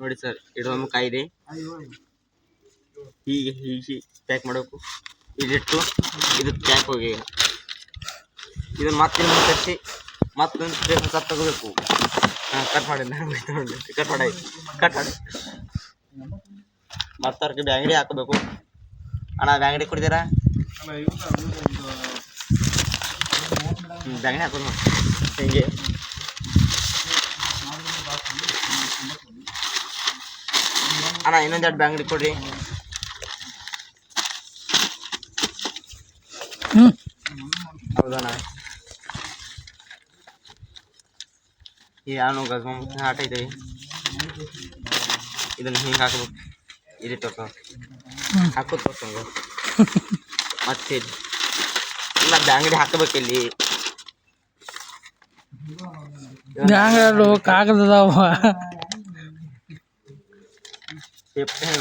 ನೋಡಿ ಸರ್ ಇಡೋದು ಕಾಯಿ ಇದೆ, ಹೀಗೆ ಹೀಗೆ ಪ್ಯಾಕ್ ಮಾಡಬೇಕು. ಇದಿಟ್ಟು ಇದು ಪ್ಯಾಕ್ ಹೋಗಿ ಇದನ್ನು ಮತ್ತೆ ತರಿಸಿ ಮತ್ತೊಂದು ಹೊಸ ತಗೋಬೇಕು. ಕಟ್ ಮಾಡಿ ಕಟ್ ಮಾಡಿ ಮತ್ತೆ ಅವ್ರಿಗೆ ಬ್ಯಾಂಗಡಿ ಹಾಕಬೇಕು. ಅಣ್ಣ ಬ್ಯಾಂಗಡಿ ಕೊಡ್ತೀರಾ? ಬ್ಯಾಂಗಡಿ ಹಾಕೋದು ಹಿಂಗೆ ಅಣ್ಣ ಇನ್ನೊಂದೆರಡು ಬ್ಯಾಂಗಡಿ ಕೊಡ್ರಿ. ಹೌದಣ್ಣ ಈ ಯಾನು ಗಜ ಆಟ ಇದೆ, ಇದನ್ನು ಹಿಂಗೆ ಹಾಕ್ಬೇಕು. ಇಲ್ಲಿ ತೋರ್ಸ ಹಾಕೋದು ತೋರ್ಸಂಗ ಮತ್ತೆ ಇಲ್ಲ ಬ್ಯಾಂಗಡಿ ಹಾಕಬೇಕು. ಇಲ್ಲಿ ಕಾಗದವ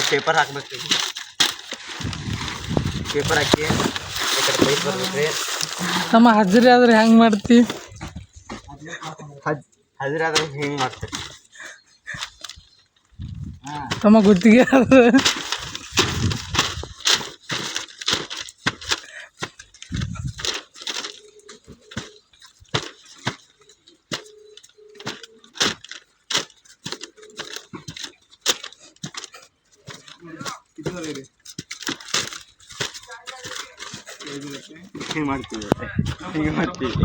ಪೇಪರ್ ಹಾಕ್ಬೇಕು. ಪೇಪರ್ ಹಾಕಿ ಪೈಪ್ ಬರ್ಬೇಕ್ರಿ. ನಮ್ಮ ಹಜರಿ ಆದ್ರೆ ಹೆಂಗ್ ಮಾಡ್ತಿ? ಹಜರಿ ಆದ್ರೆ ಹಿಂಗೆ ಮಾಡ್ತೀರಿ. ತಮ್ಮ ಗುತ್ತಿಗೆ ಆದ್ರೆ ಹಿಂಗೆ ಮಾಡ್ತೀವಿ.